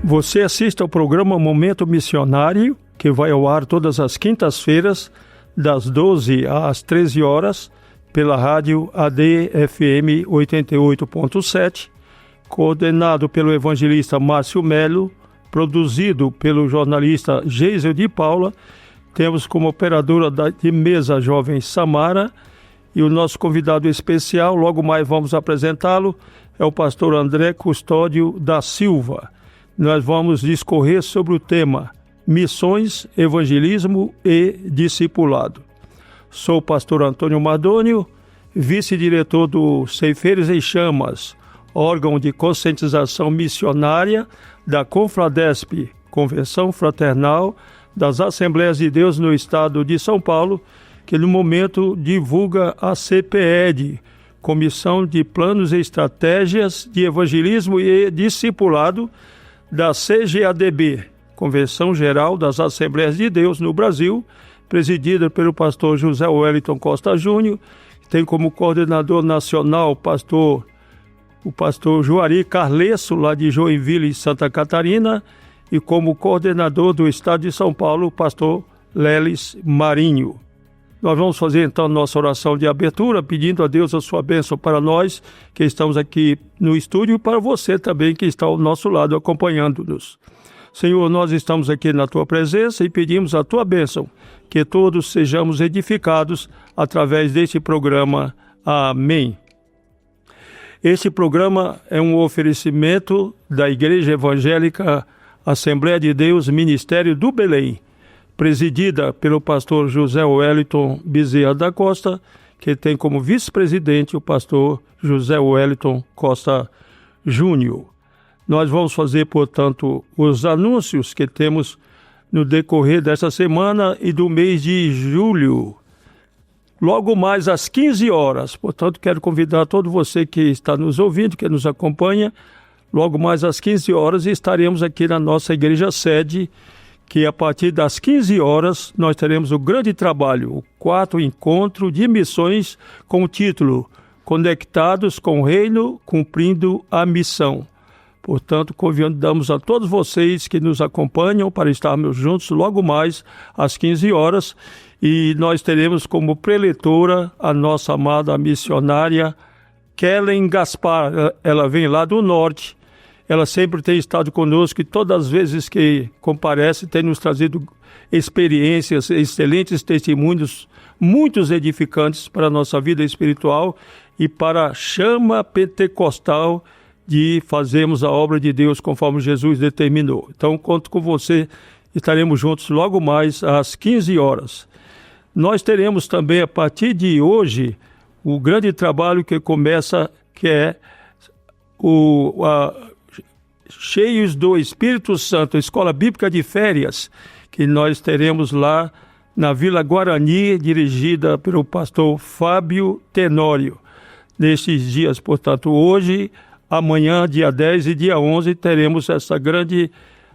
Você assiste ao programa Momento Missionário, que vai ao ar todas as quintas-feiras, das 12 às 13 horas, pela rádio ADFM 88.7, coordenado pelo evangelista Márcio Melo, produzido pelo jornalista Geisel de Paula. Temos como operadora de mesa jovem Samara, e o nosso convidado especial, logo mais vamos apresentá-lo, é o pastor André Custódio da Silva. Nós vamos discorrer sobre o tema Missões, Evangelismo e Discipulado. Sou o pastor Antônio Mardônio, vice-diretor do Ceifeiros em Chamas, órgão de conscientização missionária da Confradesp, Convenção Fraternal das Assembleias de Deus no estado de São Paulo, que no momento divulga a CPED, Comissão de Planos e Estratégias de Evangelismo e Discipulado da CGADB, Convenção Geral das Assembleias de Deus no Brasil, presidida pelo pastor José Wellington Costa Júnior, tem como coordenador nacional o pastor Juari Carlesso, lá de Joinville, Santa Catarina, e como coordenador do estado de São Paulo, o pastor Lelis Marinho. Nós vamos fazer então nossa oração de abertura, pedindo a Deus a sua bênção para nós que estamos aqui no estúdio e para você também que está ao nosso lado acompanhando-nos. Senhor, nós estamos aqui na tua presença e pedimos a tua bênção, que todos sejamos edificados através deste programa. Amém. Este programa é um oferecimento da Igreja Evangélica Assembleia de Deus, Ministério do Belém, presidida pelo pastor José Wellington Bezerra da Costa, que tem como vice-presidente o pastor José Wellington Costa Júnior. Nós vamos fazer, portanto, os anúncios que temos no decorrer desta semana e do mês de julho. Logo mais às 15 horas, portanto, quero convidar todo você que está nos ouvindo, que nos acompanha, logo mais às 15 horas estaremos aqui na nossa igreja sede, que a partir das 15 horas nós teremos o grande trabalho, o 4º encontro de missões com o título Conectados com o Reino, Cumprindo a Missão. Portanto, convidamos a todos vocês que nos acompanham para estarmos juntos logo mais às 15 horas e nós teremos como preletora a nossa amada missionária Kellen Gaspar. Ela vem lá do norte. Ela sempre tem estado conosco e todas as vezes que comparece tem nos trazido experiências, excelentes testemunhos, muitos edificantes para a nossa vida espiritual e para a chama pentecostal de fazermos a obra de Deus conforme Jesus determinou. Então, conto com você, estaremos juntos logo mais às 15 horas. Nós teremos também, a partir de hoje, o grande trabalho que começa, que é Cheios do Espírito Santo, Escola Bíblica de Férias, que nós teremos lá na Vila Guarani, dirigida pelo pastor Fábio Tenório. Nesses dias, portanto, hoje, amanhã, dia 10 e dia 11, teremos essa grande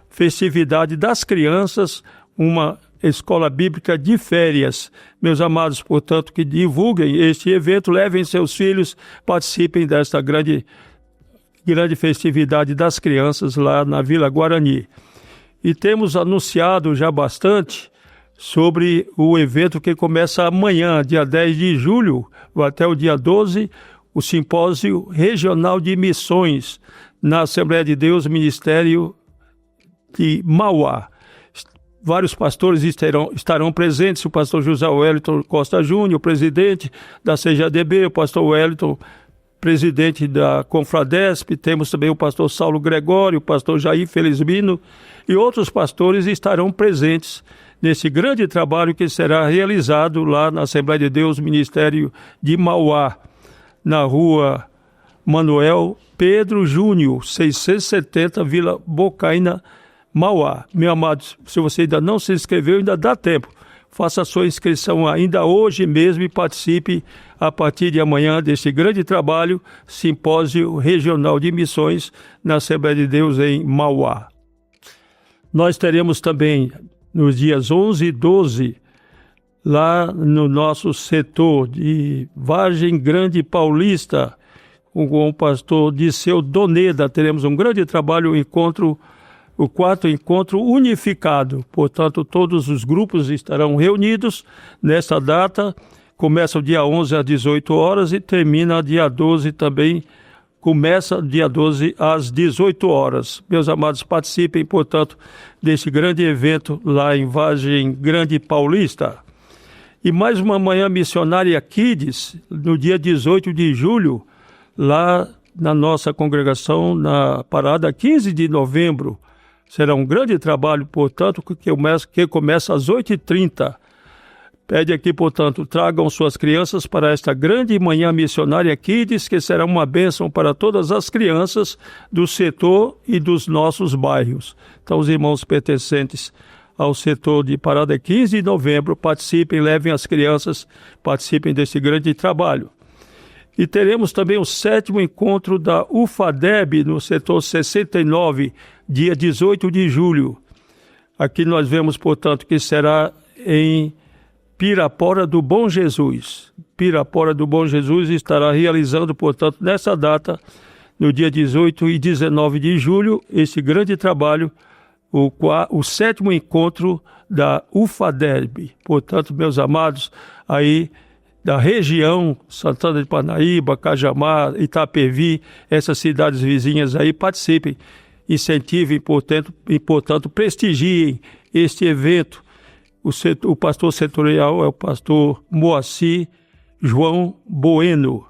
festividade das crianças, uma Escola Bíblica de Férias. Meus amados, portanto, que divulguem este evento, levem seus filhos, participem desta grande festividade das crianças lá na Vila Guarani. E temos anunciado já bastante sobre o evento que começa amanhã, dia 10 de julho, até o dia 12, o Simpósio Regional de Missões na Assembleia de Deus, Ministério de Mauá. Vários pastores estarão presentes, o pastor José Wellington Costa Júnior, presidente da CGADB, o pastor Wellington, presidente da Confradesp, temos também o pastor Saulo Gregório, o pastor Jair Felizmino e outros pastores estarão presentes nesse grande trabalho que será realizado lá na Assembleia de Deus, Ministério de Mauá, na rua Manuel Pedro Júnior, 670, Vila Bocaina, Mauá. Meu amado, se você ainda não se inscreveu, ainda dá tempo. Faça a sua inscrição ainda hoje mesmo e participe a partir de amanhã deste grande trabalho, Simpósio Regional de Missões na Assembleia de Deus em Mauá. Nós teremos também nos dias 11 e 12, lá no nosso setor de Vargem Grande Paulista, com o pastor Disseu Doneda, teremos um grande trabalho, um encontro o quarto encontro unificado. Portanto, todos os grupos estarão reunidos nessa data. Começa o dia 11 às 18 horas e termina dia 12 também. Começa dia 12 às 18 horas. Meus amados, participem, portanto, desse grande evento lá em Vargem Grande Paulista. E mais uma manhã missionária Kids, no dia 18 de julho, lá na nossa congregação, na parada 15 de novembro. Será um grande trabalho, portanto, que começa às 8h30. Pede aqui, portanto, tragam suas crianças para esta grande manhã missionária Kids, que será uma bênção para todas as crianças do setor e dos nossos bairros. Então, os irmãos pertencentes ao setor de parada 15 de novembro, participem, levem as crianças, participem desse grande trabalho. E teremos também o 7º encontro da UFADEB no setor 69, dia 18 de julho. Aqui nós vemos, portanto, que será em Pirapora do Bom Jesus. Pirapora do Bom Jesus estará realizando, portanto, nessa data, no dia 18 e 19 de julho, esse grande trabalho, o 7º encontro da UFADEB. Portanto, meus amados, aí da região, Santana de Parnaíba, Cajamar, Itapevi, essas cidades vizinhas aí, participem, incentivem, portanto, prestigiem este evento. O pastor setorial é o pastor Moacir João Bueno.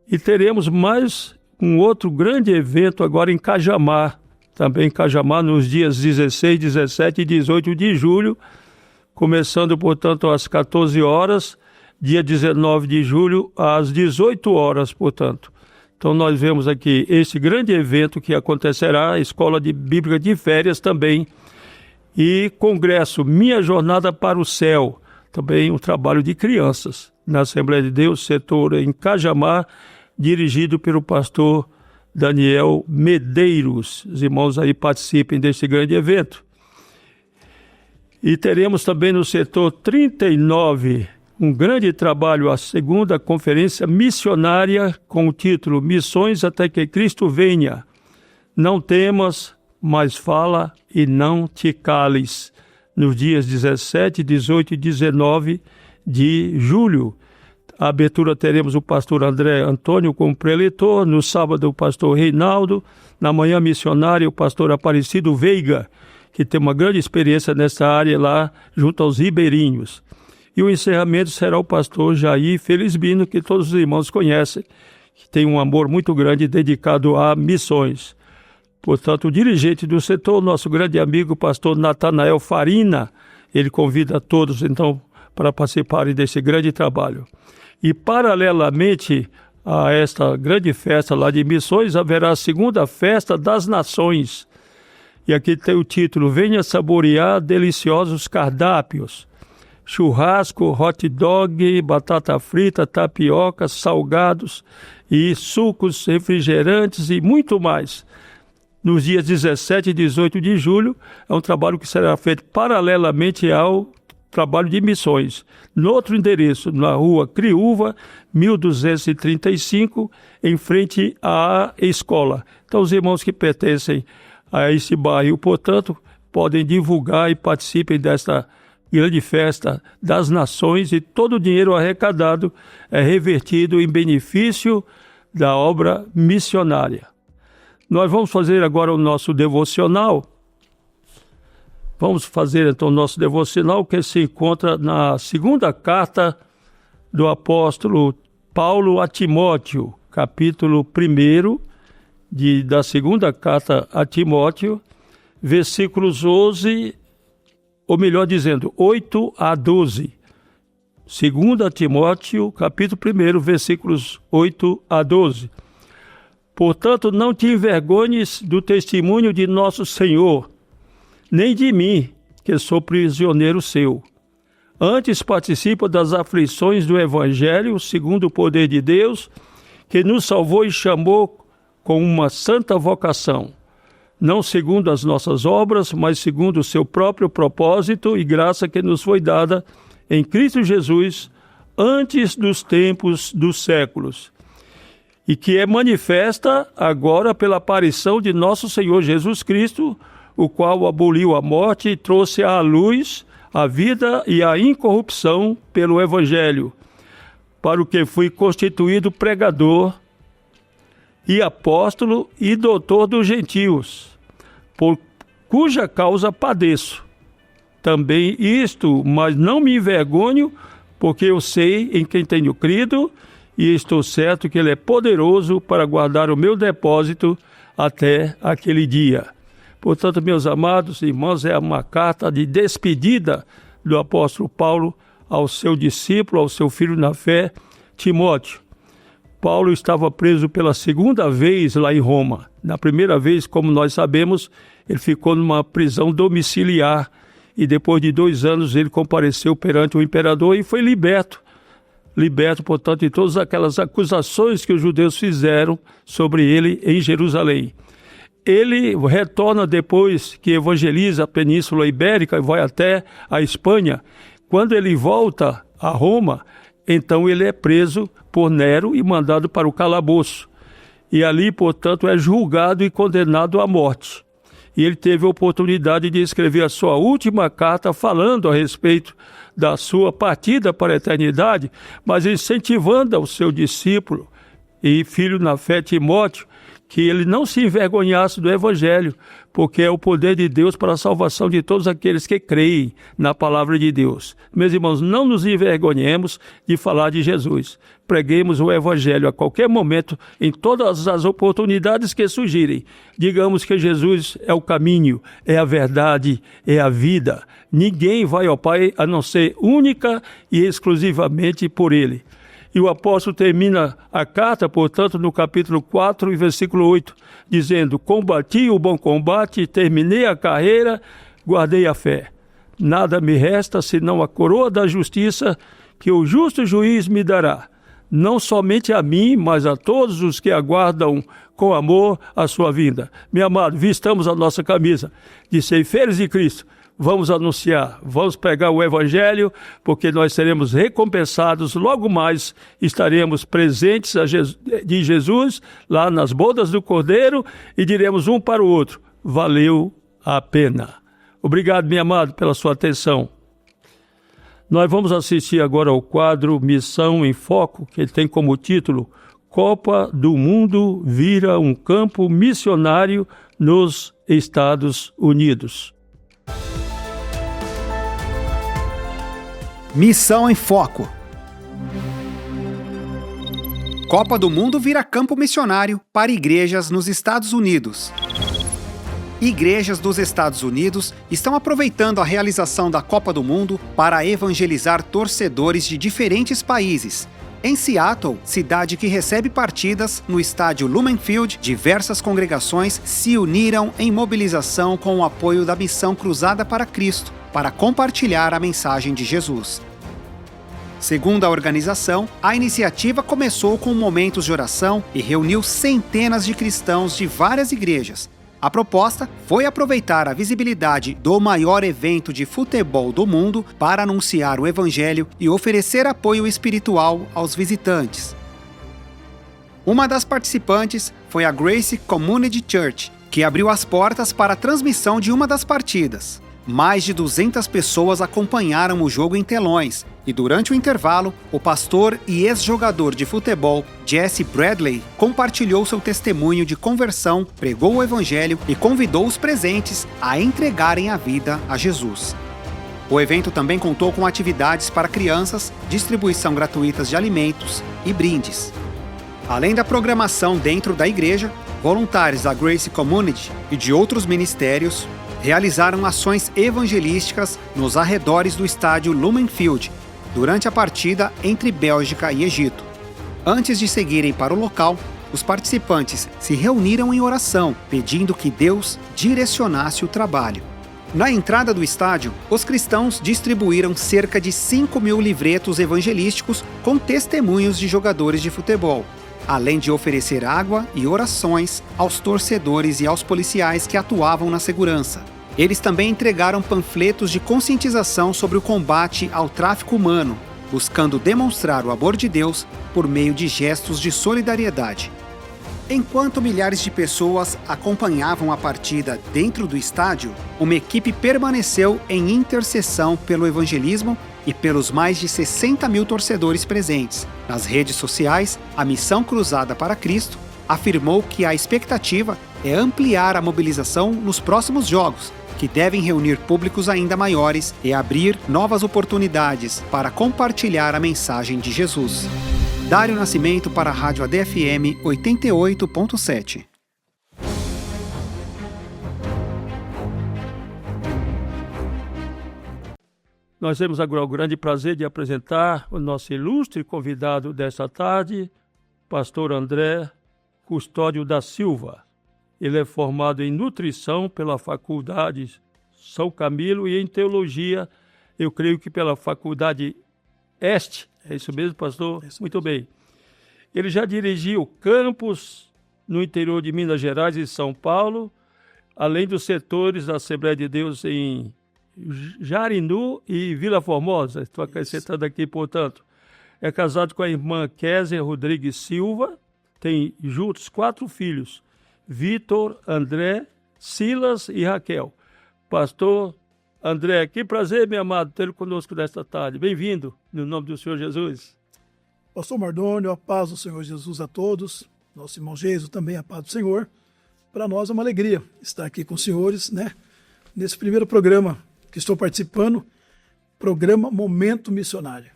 E teremos mais um outro grande evento agora em Cajamar, também em Cajamar, nos dias 16, 17 e 18 de julho, começando, portanto, às 14 horas, dia 19 de julho, às 18 horas, portanto. Então, nós vemos aqui esse grande evento que acontecerá, a Escola Bíblica de Férias também, e congresso Minha Jornada para o Céu, também um trabalho de crianças, na Assembleia de Deus, setor em Cajamar, dirigido pelo pastor Daniel Medeiros. Os irmãos aí participem desse grande evento. E teremos também no setor 39 um grande trabalho, a segunda conferência missionária com o título Missões até que Cristo venha. Não temas, mas fala e não te cales, nos dias 17, 18 e 19 de julho. A abertura teremos o pastor André Antônio como preletor, no sábado o pastor Reinaldo, na manhã missionária o pastor Aparecido Veiga, que tem uma grande experiência nessa área lá junto aos ribeirinhos. E o encerramento será o pastor Jair Felizbino, que todos os irmãos conhecem, que tem um amor muito grande dedicado a missões. Portanto, o dirigente do setor, nosso grande amigo, pastor Natanael Farina, ele convida a todos, então, para participarem desse grande trabalho. E, paralelamente a esta grande festa lá de missões, haverá a segunda festa das nações. E aqui tem o título, Venha saborear deliciosos cardápios. Churrasco, hot dog, batata frita, tapioca, salgados e sucos, refrigerantes e muito mais. Nos dias 17 e 18 de julho, é um trabalho que será feito paralelamente ao trabalho de missões. No outro endereço, na rua Criúva, 1235, em frente à escola. Então, os irmãos que pertencem a esse bairro, portanto, podem divulgar e participem desta grande festa das nações, e todo o dinheiro arrecadado é revertido em benefício da obra missionária. Nós vamos fazer agora o nosso devocional. Vamos fazer então o nosso devocional, que se encontra na segunda carta do apóstolo Paulo a Timóteo, capítulo 1 da segunda carta a Timóteo, versículos 11, ou melhor dizendo, 8 a 12. 2 Timóteo, capítulo 1, versículos 8 a 12. Portanto, não te envergonhes do testemunho de nosso Senhor, nem de mim, que sou prisioneiro seu. Antes participa das aflições do Evangelho, segundo o poder de Deus, que nos salvou e chamou com uma santa vocação, não segundo as nossas obras, mas segundo o seu próprio propósito e graça que nos foi dada em Cristo Jesus, antes dos tempos dos séculos, e que é manifesta agora pela aparição de nosso Senhor Jesus Cristo, o qual aboliu a morte e trouxe à luz a vida e a incorrupção pelo Evangelho, para o que fui constituído pregador e apóstolo e doutor dos gentios, por cuja causa padeço. Também isto, mas não me envergonho, porque eu sei em quem tenho crido, e estou certo que Ele é poderoso para guardar o meu depósito até aquele dia. Portanto, meus amados irmãos, é uma carta de despedida do apóstolo Paulo ao seu discípulo, ao seu filho na fé, Timóteo. Paulo estava preso pela segunda vez lá em Roma. Na primeira vez, como nós sabemos, ele ficou numa prisão domiciliar e depois de 2 anos ele compareceu perante o imperador e foi liberto, portanto, de todas aquelas acusações que os judeus fizeram sobre ele em Jerusalém. Ele retorna depois que evangeliza a Península Ibérica e vai até a Espanha. Quando ele volta a Roma, então ele é preso por Nero e mandado para o calabouço. E ali, portanto, é julgado e condenado à morte. E ele teve a oportunidade de escrever a sua última carta falando a respeito da sua partida para a eternidade, mas incentivando ao seu discípulo e filho na fé Timóteo que ele não se envergonhasse do Evangelho, porque é o poder de Deus para a salvação de todos aqueles que creem na palavra de Deus. Meus irmãos, não nos envergonhemos de falar de Jesus. Preguemos o Evangelho a qualquer momento, em todas as oportunidades que surgirem. Digamos que Jesus é o caminho, é a verdade, é a vida. Ninguém vai ao Pai a não ser única e exclusivamente por Ele. E o apóstolo termina a carta, portanto, no capítulo 4 e versículo 8, dizendo: combati o bom combate, terminei a carreira, guardei a fé. Nada me resta senão a coroa da justiça que o justo juiz me dará, não somente a mim, mas a todos os que aguardam com amor a sua vinda. Meu amado, vistamos a nossa camisa de ceifeiros de Cristo. Vamos anunciar, vamos pregar o Evangelho, porque nós seremos recompensados. Logo mais estaremos presentes de Jesus lá nas bodas do Cordeiro e diremos um para o outro: valeu a pena. Obrigado, meu amado, pela sua atenção. Nós vamos assistir agora ao quadro Missão em Foco, que tem como título Copa do Mundo vira um campo missionário nos Estados Unidos. Missão em Foco. Copa do Mundo vira campo missionário para igrejas nos Estados Unidos. Igrejas dos Estados Unidos estão aproveitando a realização da Copa do Mundo para evangelizar torcedores de diferentes países. Em Seattle, cidade que recebe partidas, no estádio Lumen Field, diversas congregações se uniram em mobilização com o apoio da Missão Cruzada para Cristo, para compartilhar a mensagem de Jesus. Segundo a organização, a iniciativa começou com momentos de oração e reuniu centenas de cristãos de várias igrejas. A proposta foi aproveitar a visibilidade do maior evento de futebol do mundo para anunciar o Evangelho e oferecer apoio espiritual aos visitantes. Uma das participantes foi a Grace Community Church, que abriu as portas para a transmissão de uma das partidas. Mais de 200 pessoas acompanharam o jogo em telões e, durante o intervalo, o pastor e ex-jogador de futebol Jesse Bradley compartilhou seu testemunho de conversão, pregou o Evangelho e convidou os presentes a entregarem a vida a Jesus. O evento também contou com atividades para crianças, distribuição gratuita de alimentos e brindes. Além da programação dentro da igreja, voluntários da Grace Community e de outros ministérios realizaram ações evangelísticas nos arredores do estádio Lumen Field, durante a partida entre Bélgica e Egito. Antes de seguirem para o local, os participantes se reuniram em oração, pedindo que Deus direcionasse o trabalho. Na entrada do estádio, os cristãos distribuíram cerca de 5.000 livretos evangelísticos com testemunhos de jogadores de futebol, além de oferecer água e orações aos torcedores e aos policiais que atuavam na segurança. Eles também entregaram panfletos de conscientização sobre o combate ao tráfico humano, buscando demonstrar o amor de Deus por meio de gestos de solidariedade. Enquanto milhares de pessoas acompanhavam a partida dentro do estádio, uma equipe permaneceu em intercessão pelo evangelismo e pelos mais de 60 mil torcedores presentes. Nas redes sociais, a Missão Cruzada para Cristo afirmou que a expectativa é ampliar a mobilização nos próximos jogos, que devem reunir públicos ainda maiores e abrir novas oportunidades para compartilhar a mensagem de Jesus. Dário Nascimento para a Rádio ADFM 88.7. Nós temos agora o grande prazer de apresentar o nosso ilustre convidado desta tarde, pastor André Custódio da Silva. Ele é formado em nutrição pela Faculdade São Camilo e em teologia, eu creio que pela Faculdade Este. É isso mesmo, pastor? Isso muito bem. Ele já dirigiu campos no interior de Minas Gerais e São Paulo, além dos setores da Assembleia de Deus em Jarinu e Vila Formosa. Estou acrescentando aqui, portanto. É casado com a irmã Kézia Rodrigues Silva, tem juntos 4 filhos, Vitor, André, Silas e Raquel. Pastor André, que prazer, meu amado, tê-lo conosco nesta tarde. Bem-vindo, no nome do Senhor Jesus. Pastor Mardônio, a paz do Senhor Jesus a todos. Nosso irmão Jesus também, a paz do Senhor. Para nós é uma alegria estar aqui com os senhores, né? Nesse primeiro programa que estou participando, programa Momento Missionário.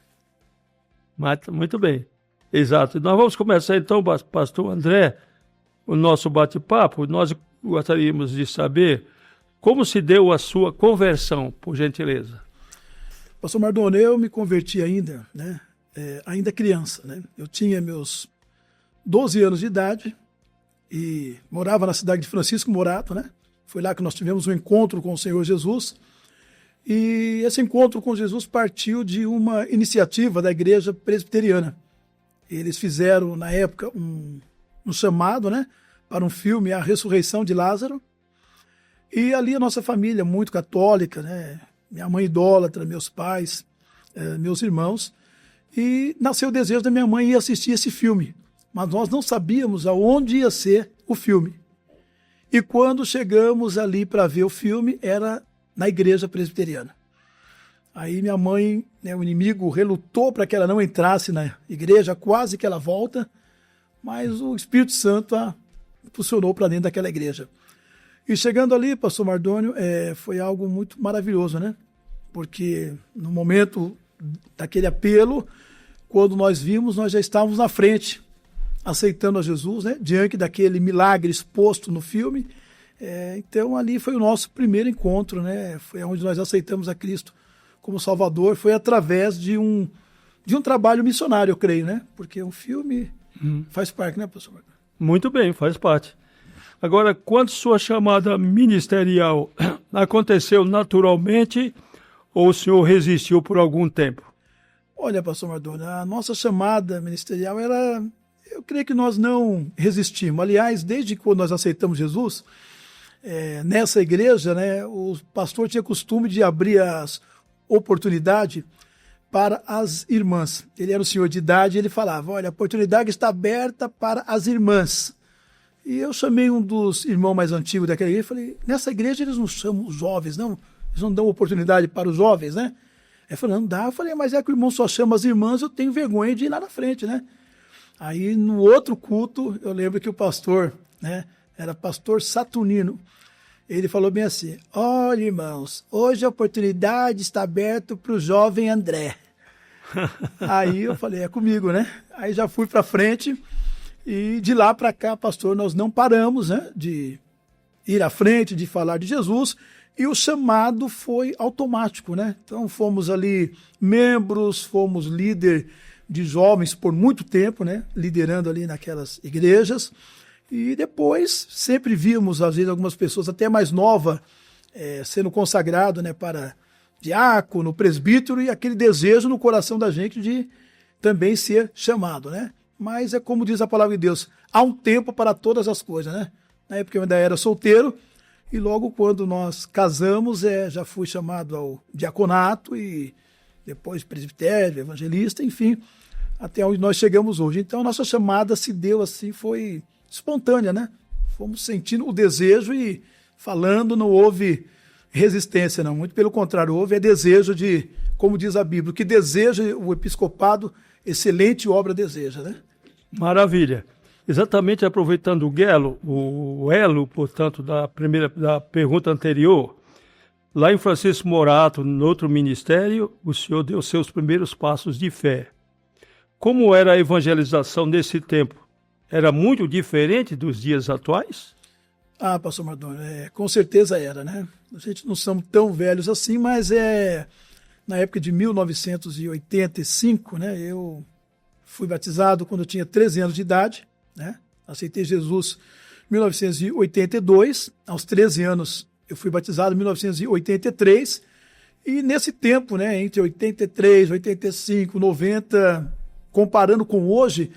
Muito bem, exato. Nós vamos começar então, pastor André, o nosso bate-papo. Nós gostaríamos de saber como se deu a sua conversão, por gentileza. Pastor Mardônio, eu me converti ainda, né? Ainda criança, né? Eu tinha meus 12 anos de idade e morava na cidade de Francisco Morato, né? Foi lá que nós tivemos um encontro com o Senhor Jesus. E esse encontro com Jesus partiu de uma iniciativa da Igreja Presbiteriana. Eles fizeram, na época, um chamado, né, para um filme, A Ressurreição de Lázaro. E ali a nossa família, muito católica, né, minha mãe idólatra, meus pais, meus irmãos. E nasceu o desejo da minha mãe ir assistir esse filme. Mas nós não sabíamos aonde ia ser o filme. E quando chegamos ali para ver o filme, era na igreja presbiteriana. Aí minha mãe, né, o inimigo relutou para que ela não entrasse na igreja, quase que ela volta, mas o Espírito Santo a impulsionou para dentro daquela igreja. E chegando ali, pastor Mardônio, foi algo muito maravilhoso, né? Porque no momento daquele apelo, quando nós vimos, nós já estávamos na frente, aceitando a Jesus, né? Diante daquele milagre exposto no filme. Então ali foi o nosso primeiro encontro, né? Foi onde nós aceitamos a Cristo como Salvador. Foi através de um trabalho missionário, eu creio, né? Porque um filme faz parte, né, pastor? Muito bem, faz parte. Agora, quando sua chamada ministerial aconteceu naturalmente ou o senhor resistiu por algum tempo? Olha, pastor Mardônio, a nossa chamada ministerial eu creio que nós não resistimos. Aliás, desde quando nós aceitamos Jesus, nessa igreja, né, o pastor tinha costume de abrir as oportunidades para as irmãs. Ele era um senhor de idade e ele falava, olha, a oportunidade está aberta para as irmãs. E eu chamei um dos irmãos mais antigos daquela igreja e falei, nessa igreja eles não chamam os jovens, não? Eles não dão oportunidade para os jovens, né? Ele falou, não dá. Eu falei, mas é que o irmão só chama as irmãs, eu tenho vergonha de ir lá na frente, né? Aí, no outro culto, eu lembro que o pastor, né, era pastor Saturnino, ele falou bem assim, olha, irmãos, hoje a oportunidade está aberta para o jovem André. Aí eu falei, é comigo, né? Aí já fui para frente e de lá para cá, pastor, nós não paramos, né, de ir à frente, de falar de Jesus, e o chamado foi automático, né? Então fomos ali membros, fomos líder de jovens por muito tempo, né, liderando ali naquelas igrejas, e depois sempre víamos, às vezes, algumas pessoas até mais novas sendo consagrado, né, para diácono, presbítero, e aquele desejo no coração da gente de também ser chamado, né? Mas é como diz a palavra de Deus, há um tempo para todas as coisas, né? Na época eu ainda era solteiro, e logo quando nós casamos, já fui chamado ao diaconato, e depois presbitério, evangelista, enfim, até onde nós chegamos hoje. Então a nossa chamada se deu assim, foi espontânea, né? Fomos sentindo o desejo e falando, não houve resistência, não. Muito pelo contrário, houve desejo de, como diz a Bíblia, o que deseja o episcopado, excelente obra deseja, né? Maravilha. Exatamente aproveitando o elo, portanto, da pergunta anterior, lá em Francisco Morato, no outro ministério, o senhor deu seus primeiros passos de fé. Como era a evangelização nesse tempo? Era muito diferente dos dias atuais? Ah, pastor Mardônio, com certeza era, né? A gente não somos tão velhos assim, mas na época de 1985, né? Eu fui batizado quando eu tinha 13 anos de idade, né? Aceitei Jesus em 1982, aos 13 anos eu fui batizado em 1983, e nesse tempo, né, entre 83, 85, 90, comparando com hoje,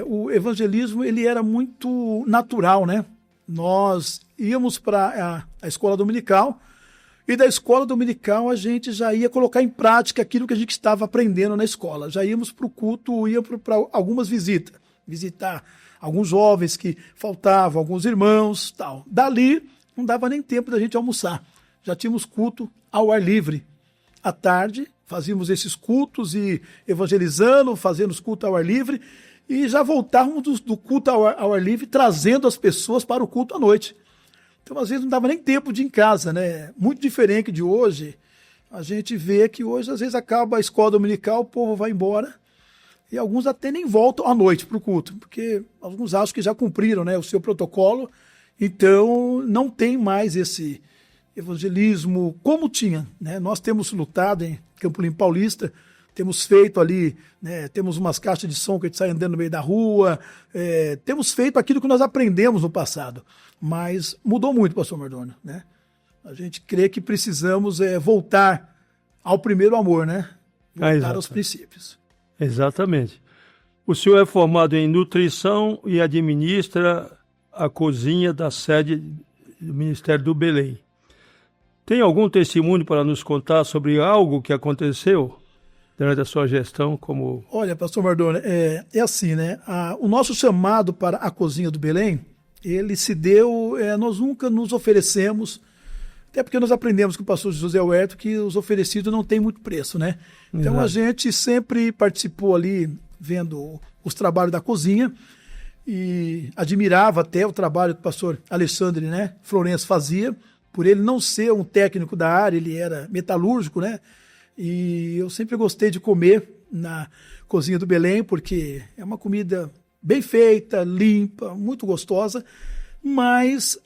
o evangelismo ele era muito natural, né? Nós íamos para a escola dominical, e da escola dominical a gente já ia colocar em prática aquilo que a gente estava aprendendo na escola. Já íamos para o culto, íamos para algumas visitar alguns jovens que faltavam, alguns irmãos, tal. Dali não dava nem tempo da gente almoçar. Já tínhamos culto ao ar livre. À tarde fazíamos esses cultos e evangelizando, fazendo os cultos ao ar livre, e já voltávamos do culto ao ar livre trazendo as pessoas para o culto à noite. Então, às vezes, não dava nem tempo de ir em casa, né? Muito diferente de hoje. A gente vê que hoje, às vezes, acaba a escola dominical, o povo vai embora, e alguns até nem voltam à noite para o culto, porque alguns acham que já cumpriram, né, o seu protocolo, então não tem mais esse evangelismo como tinha, né? Nós temos lutado em Campo Limpo Paulista, temos feito ali, né, temos umas caixas de som que a gente sai andando no meio da rua, temos feito aquilo que nós aprendemos no passado, mas mudou muito, pastor Mardônio, né? A gente crê que precisamos voltar ao primeiro amor, né? Voltar aos princípios. Exatamente. O senhor é formado em nutrição e administra a cozinha da sede do Ministério do Belém. Tem algum testemunho para nos contar sobre algo que aconteceu durante a sua gestão como... Olha, pastor Mardônio, é assim, né? O nosso chamado para a cozinha do Belém, ele se deu, nós nunca nos oferecemos, até porque nós aprendemos com o pastor José Huerto que os oferecidos não têm muito preço, né? Então a gente sempre participou ali, vendo os trabalhos da cozinha, e admirava até o trabalho que o pastor Alexandre, né, Florencio fazia, por ele não ser um técnico da área, ele era metalúrgico, né? E eu sempre gostei de comer na cozinha do Belém, porque é uma comida bem feita, limpa, muito gostosa, mas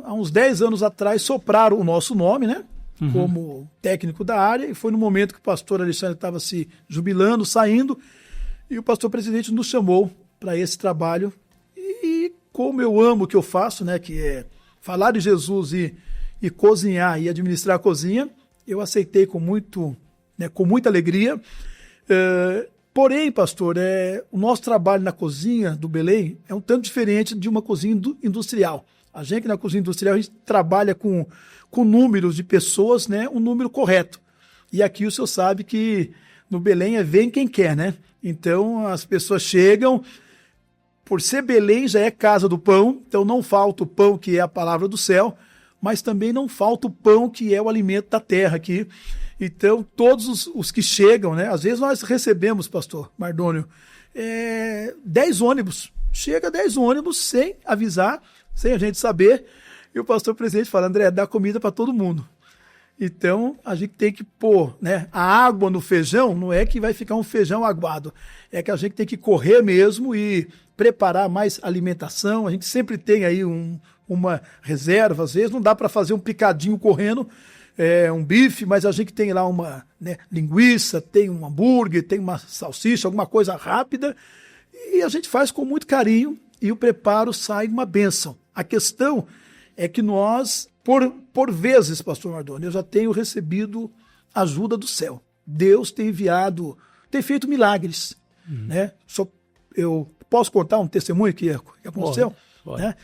há uns 10 anos atrás sopraram o nosso nome, né? Como técnico da área, e foi no momento que o pastor Alexandre estava se jubilando, saindo, e o pastor presidente nos chamou para esse trabalho. E como eu amo o que eu faço, né, que é falar de Jesus e cozinhar e administrar a cozinha, eu aceitei com muita alegria. Porém, pastor, o nosso trabalho na cozinha do Belém é um tanto diferente de uma cozinha industrial. A gente na cozinha industrial a gente trabalha com números de pessoas, né, um número correto. E aqui o senhor sabe que no Belém vem quem quer, né? Então as pessoas chegam, por ser Belém já é casa do pão, então não falta o pão que é a palavra do céu, mas também não falta o pão que é o alimento da terra aqui. Então todos os que chegam, né? Às vezes nós recebemos, pastor Mardônio, 10 ônibus. Chega 10 ônibus sem avisar, sem a gente saber, e o pastor presidente fala: André, dá comida para todo mundo. Então, a gente tem que pôr, né, a água no feijão, não é que vai ficar um feijão aguado, é que a gente tem que correr mesmo e preparar mais alimentação. A gente sempre tem aí uma reserva, às vezes não dá para fazer um picadinho correndo, um bife, mas a gente tem lá uma, né, linguiça, tem um hambúrguer, tem uma salsicha, alguma coisa rápida, e a gente faz com muito carinho e o preparo sai uma bênção. A questão é que nós, por vezes, pastor Mardônio, eu já tenho recebido ajuda do céu. Deus tem enviado, tem feito milagres, né? Eu posso contar um testemunho que aconteceu? Pode. Né?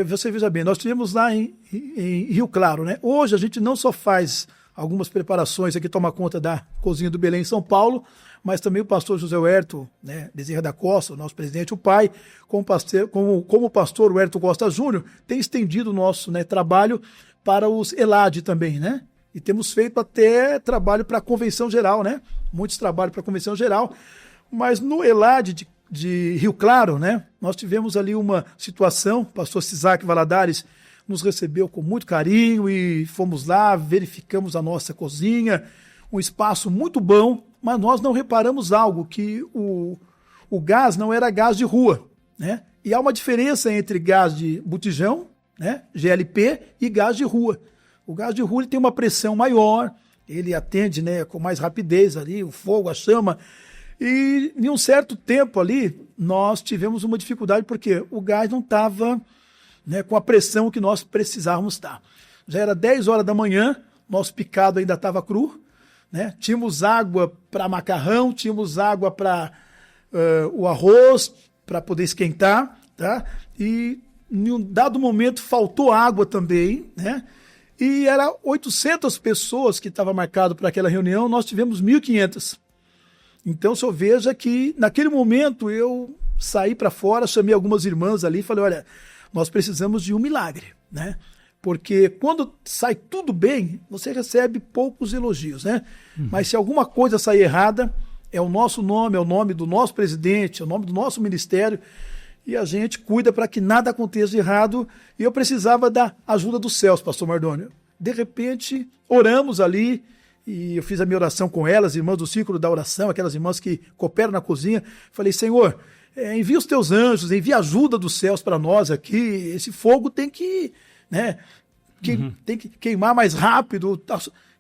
Você veja bem, nós tivemos lá em Rio Claro, né? Hoje a gente não só faz algumas preparações aqui, toma conta da cozinha do Belém em São Paulo, mas também o pastor José Huerto, né, Bezerra da Costa, o nosso presidente, o pai, como o pastor Huerto Costa Júnior, tem estendido o nosso, né, trabalho para os ELAD também, né? E temos feito até trabalho para a Convenção Geral, né? Muitos trabalhos para a Convenção Geral, mas no ELAD de Rio Claro, né? Nós tivemos ali uma situação, o pastor Cisac Valadares nos recebeu com muito carinho e fomos lá, verificamos a nossa cozinha, um espaço muito bom, mas nós não reparamos algo, que o gás não era gás de rua, né? E há uma diferença entre gás de botijão, né, GLP, e gás de rua. O gás de rua ele tem uma pressão maior, ele atende, né, com mais rapidez ali, o fogo, a chama. E em um certo tempo ali, nós tivemos uma dificuldade, porque o gás não estava, né, com a pressão que nós precisávamos estar. Já era 10 horas da manhã, nosso picado ainda estava cru, né? Tínhamos água para macarrão, tínhamos água para o arroz, para poder esquentar, tá? E em um dado momento faltou água também, né? E era 800 pessoas que estava marcado para aquela reunião, nós tivemos 1.500. Então, o senhor veja que naquele momento eu saí para fora, chamei algumas irmãs ali e falei, olha, nós precisamos de um milagre, né? Porque quando sai tudo bem, você recebe poucos elogios, né? Mas se alguma coisa sair errada, é o nosso nome, é o nome do nosso presidente, é o nome do nosso ministério, e a gente cuida para que nada aconteça de errado, e eu precisava da ajuda dos céus, pastor Mardônio. De repente, oramos ali, e eu fiz a minha oração com elas, irmãs do círculo da oração, aquelas irmãs que cooperam na cozinha. Falei, Senhor, envia os teus anjos, envia a ajuda dos céus para nós aqui, esse fogo tem que, né, tem que queimar mais rápido.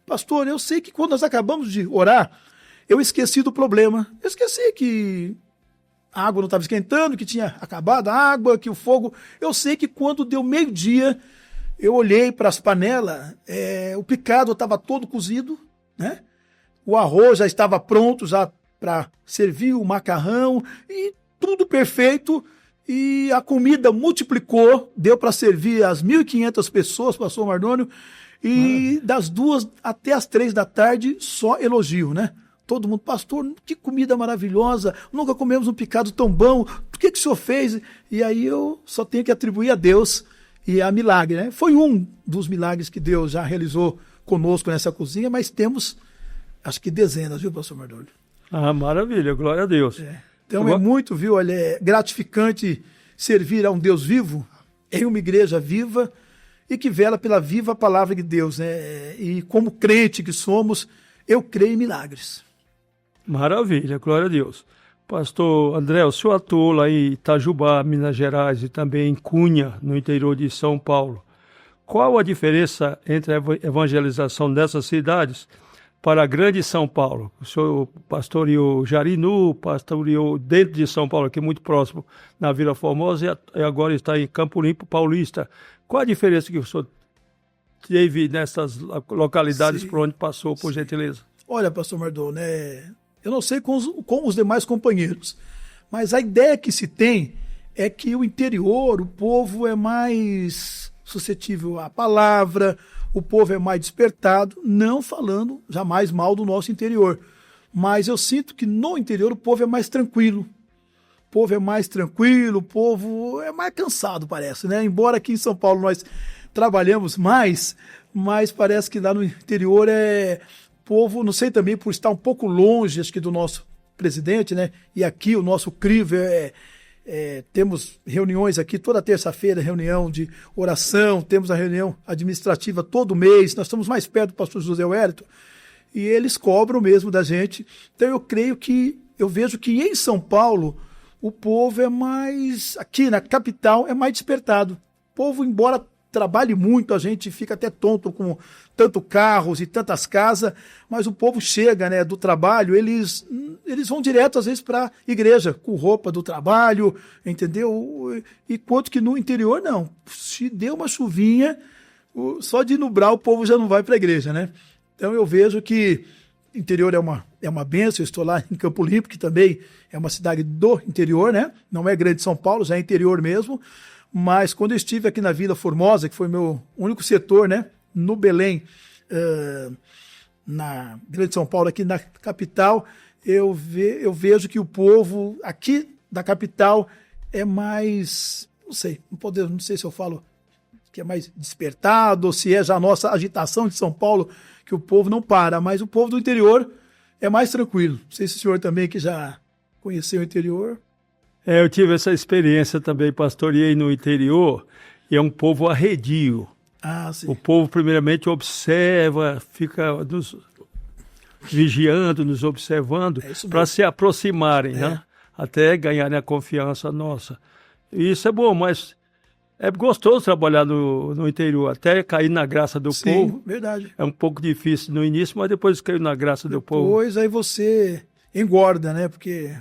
Pastor, eu sei que quando nós acabamos de orar, eu esqueci do problema, eu esqueci que a água não estava esquentando, que tinha acabado a água, que o fogo... Eu sei que quando deu meio-dia, eu olhei para as panelas, o picado estava todo cozido, né? O arroz já estava pronto já para servir o macarrão, e tudo perfeito, e a comida multiplicou, deu para servir as 1.500 pessoas, pastor Mardônio, e das 2 até as 3 da tarde, só elogio, né? Todo mundo, pastor, que comida maravilhosa, nunca comemos um picado tão bom, o que o senhor fez? E aí eu só tenho que atribuir a Deus e a milagre, né? Foi um dos milagres que Deus já realizou conosco nessa cozinha, mas temos, acho que dezenas, viu, pastor Mardônio? Ah, maravilha, glória a Deus. Então é muito, viu, olha, é gratificante servir a um Deus vivo, em uma igreja viva e que vela pela viva palavra de Deus, né? E como crente que somos, eu creio em milagres. Maravilha, glória a Deus. Pastor André, o senhor atuou lá em Itajubá, Minas Gerais, e também em Cunha, no interior de São Paulo. Qual a diferença entre a evangelização dessas cidades para a grande São Paulo? O senhor pastoreou Jarinu, pastoreou dentro de São Paulo, aqui muito próximo, na Vila Formosa, e agora está em Campo Limpo Paulista. Qual a diferença que o senhor teve nessas localidades por onde passou, por gentileza? Olha, pastor Mardônio, né? Eu não sei com os demais companheiros, mas a ideia que se tem é que o interior, o povo é mais suscetível à palavra, o povo é mais despertado, não falando jamais mal do nosso interior. Mas eu sinto que no interior o povo é mais tranquilo. O povo é mais tranquilo, o povo é mais cansado, parece, né? Embora aqui em São Paulo nós trabalhamos mais, mas parece que lá no interior povo, não sei também por estar um pouco longe, acho que do nosso presidente, né? E aqui o nosso crivo temos reuniões aqui toda terça-feira, reunião de oração, temos a reunião administrativa todo mês, nós estamos mais perto do pastor José Huerto, e eles cobram mesmo da gente. Então eu vejo que em São Paulo o povo é mais, aqui na capital, é mais despertado. O povo, embora trabalhe muito, a gente fica até tonto com tanto carros e tantas casas, mas o povo chega, né, do trabalho, eles vão direto às vezes para a igreja, com roupa do trabalho, entendeu? Enquanto que no interior não, se deu uma chuvinha, só de nublar o povo já não vai para a igreja, né? Então eu vejo que o interior é uma bênção. Eu estou lá em Campo Limpo, que também é uma cidade do interior, né? Não é grande São Paulo, já é interior mesmo. Mas quando eu estive aqui na Vila Formosa, que foi meu único setor, né, no Belém, na Grande São Paulo, aqui na capital, eu vejo que o povo aqui da capital é mais, não sei se eu falo que é mais despertado, ou se é já a nossa agitação de São Paulo, que o povo não para, mas o povo do interior é mais tranquilo. Não sei se o senhor também que já conheceu o interior. Eu tive essa experiência também, pastoreei no interior, e é um povo arredio. Sim. O povo, primeiramente, observa, fica nos vigiando, nos observando, para se aproximarem, né? Até ganharem a confiança nossa. E isso é bom, mas é gostoso trabalhar no interior, até cair na graça do povo. Sim, verdade. É um pouco difícil no início, mas depois caiu na graça do povo. Depois aí você engorda, né? Porque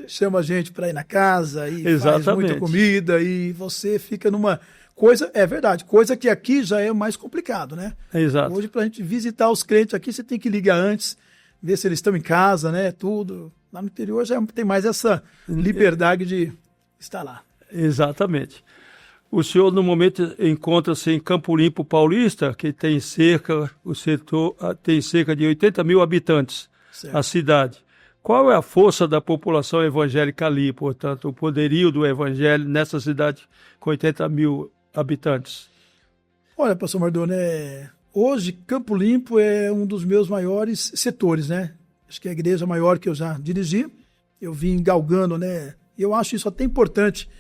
chama a gente para ir na casa e faz muita comida e você fica numa coisa, é verdade, coisa que aqui já é mais complicado, né? Exato. Hoje, para a gente visitar os crentes aqui, você tem que ligar antes, ver se eles estão em casa, né? Tudo. Lá no interior já tem mais essa liberdade de estar lá. Exatamente. O senhor, no momento, encontra-se em Campo Limpo Paulista, que o setor tem cerca de 80 mil habitantes, certo. A cidade. Qual é a força da população evangélica ali, portanto, o poderio do evangelho nessa cidade com 80 mil habitantes? Olha, pastor Mardoni, hoje Campo Limpo é um dos meus maiores setores, né? Acho que é a igreja maior que eu já dirigi. Eu vim galgando, né? E eu acho isso até importante,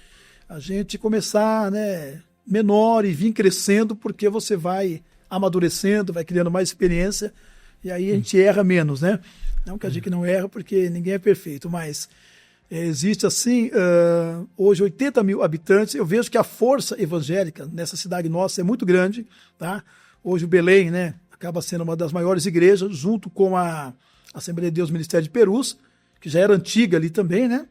a gente começar, né, menor e vir crescendo, porque você vai amadurecendo, vai criando mais experiência, e aí a gente erra menos, né? Não que a gente não erra, porque ninguém é perfeito, mas existe assim, hoje 80 mil habitantes. Eu vejo que a força evangélica nessa cidade nossa é muito grande, tá? Hoje o Belém, né, acaba sendo uma das maiores igrejas, junto com a Assembleia de Deus Ministério de Perus, que já era antiga ali também, né?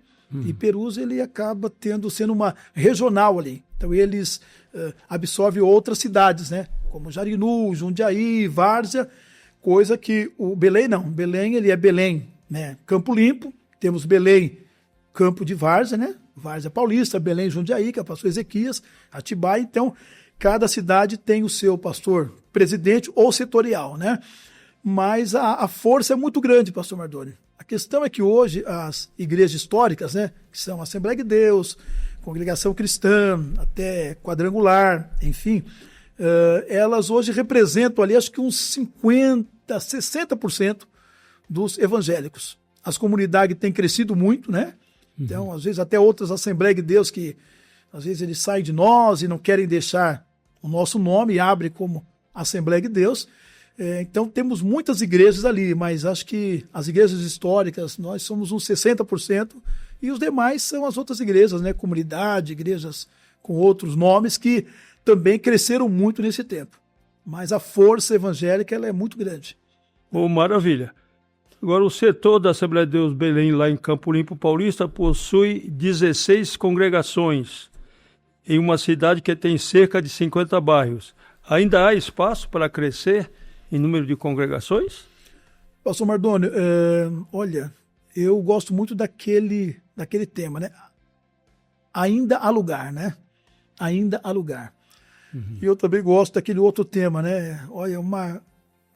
E Perus, ele acaba sendo uma regional ali. Então eles absorvem outras cidades, né? Como Jarinu, Jundiaí, Várzea, coisa que o Belém não. Belém, ele é Belém, né? Campo Limpo, temos Belém, Campo de Várzea, né? Várzea Paulista, Belém, Jundiaí, que é o pastor Ezequias, Atibaia. Então, cada cidade tem o seu pastor presidente ou setorial, né? Mas a força é muito grande, pastor Mardoni. A questão é que hoje as igrejas históricas, né, que são a Assembleia de Deus, Congregação Cristã, até Quadrangular, enfim, elas hoje representam ali acho que uns 50%, 60% dos evangélicos. As comunidades têm crescido muito, né? Então, às vezes até outras Assembleias de Deus que às vezes eles saem de nós e não querem deixar o nosso nome e abrem como Assembleia de Deus. Então temos muitas igrejas ali, mas acho que as igrejas históricas, nós somos uns 60%, e os demais são as outras igrejas, né? Comunidade, igrejas com outros nomes que também cresceram muito nesse tempo. Mas a força evangélica ela é muito grande. Maravilha. Agora, o setor da Assembleia de Deus Belém, lá em Campo Limpo Paulista, possui 16 congregações em uma cidade que tem cerca de 50 bairros. Ainda há espaço para crescer em número de congregações? Pastor Mardoni, olha, eu gosto muito daquele tema, né? Ainda há lugar, né? Ainda há lugar. E eu também gosto daquele outro tema, né? Olha, uma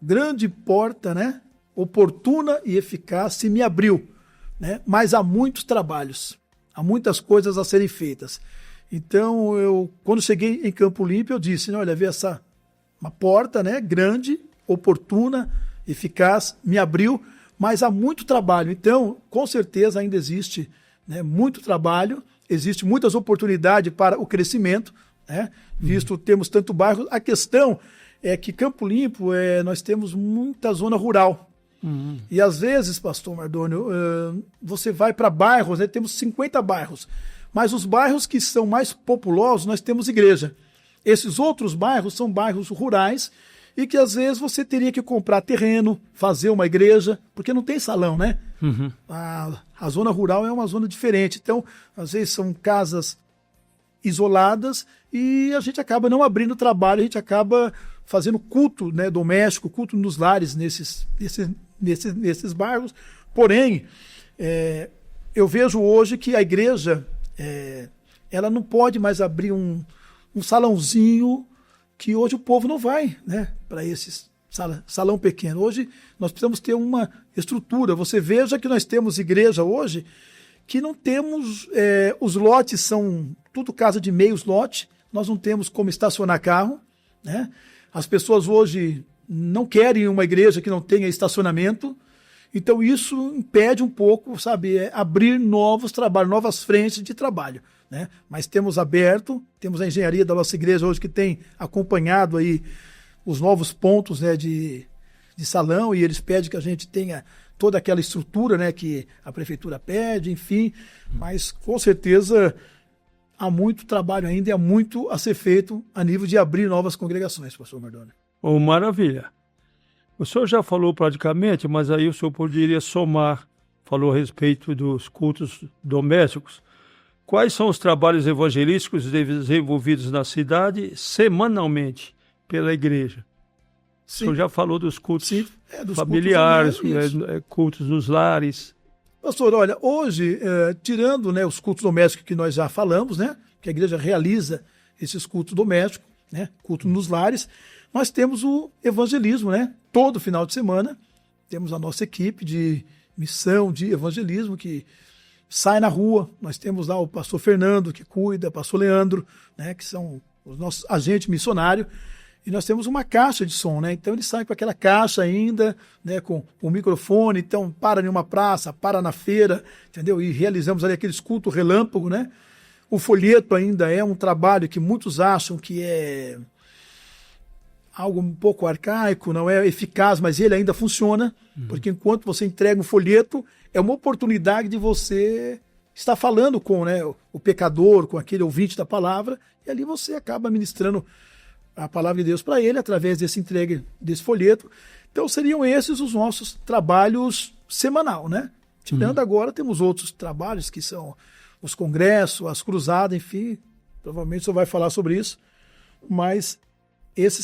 grande porta, né? Oportuna e eficaz se me abriu, né? Mas há muitos trabalhos, há muitas coisas a serem feitas. Então, quando cheguei em Campo Limpo, eu disse, né, olha, havia uma porta, né, grande, oportuna, eficaz, me abriu, mas há muito trabalho. Então, com certeza ainda existe, né, muito trabalho, existe muitas oportunidades para o crescimento, né, visto temos tanto bairro. A questão é que Campo Limpo, nós temos muita zona rural. E às vezes, pastor Mardoni, você vai para bairros, né, temos 50 bairros, mas os bairros que são mais populosos, nós temos igreja. Esses outros bairros são bairros rurais, e que às vezes você teria que comprar terreno, fazer uma igreja, porque não tem salão, né? A zona rural é uma zona diferente. Então, às vezes são casas isoladas e a gente acaba não abrindo trabalho, a gente acaba fazendo culto, né, doméstico, culto nos lares nesses bairros. Porém, eu vejo hoje que a igreja ela não pode mais abrir um salãozinho, que hoje o povo não vai, né, para esses salão pequeno. Hoje nós precisamos ter uma estrutura. Você veja que nós temos igreja hoje que não temos, os lotes são tudo casa de meios lote, nós não temos como estacionar carro, né? As pessoas hoje não querem uma igreja que não tenha estacionamento, então isso impede um pouco, sabe, abrir novos trabalhos, novas frentes de trabalho, né? Mas temos aberto, temos a engenharia da nossa igreja hoje que tem acompanhado aí os novos pontos, né, de salão, e eles pedem que a gente tenha toda aquela estrutura, né, que a prefeitura pede, enfim, mas com certeza há muito trabalho ainda e há muito a ser feito a nível de abrir novas congregações, pastor Mardoni. Oh, maravilha. O senhor já falou praticamente, mas aí o senhor poderia somar, falou a respeito dos cultos domésticos. Quais são os trabalhos evangelísticos desenvolvidos na cidade semanalmente pela igreja? Sim. O senhor já falou dos cultos dos familiares, cultos cultos nos lares. Pastor, olha, hoje, tirando, né, os cultos domésticos que nós já falamos, né, que a igreja realiza esses cultos domésticos, né, culto nos lares, nós temos o evangelismo, né? Todo final de semana temos a nossa equipe de missão, de evangelismo que sai na rua. Nós temos lá o pastor Fernando que cuida, o pastor Leandro, né, que são os nossos agentes missionários. E nós temos uma caixa de som, né? Então eles saem com aquela caixa ainda, né, com o microfone, então para em uma praça, para na feira, entendeu? E realizamos ali aqueles cultos relâmpago, né? O folheto ainda é um trabalho que muitos acham que é algo um pouco arcaico, não é eficaz, mas ele ainda funciona, porque enquanto você entrega um folheto, é uma oportunidade de você estar falando com, né, o pecador, com aquele ouvinte da palavra, e ali você acaba ministrando a palavra de Deus para ele através desse entregue, desse folheto. Então seriam esses os nossos trabalhos semanal, né? Tirando agora, temos outros trabalhos que são os congressos, as cruzadas, enfim, provavelmente o senhor vai falar sobre isso, mas esse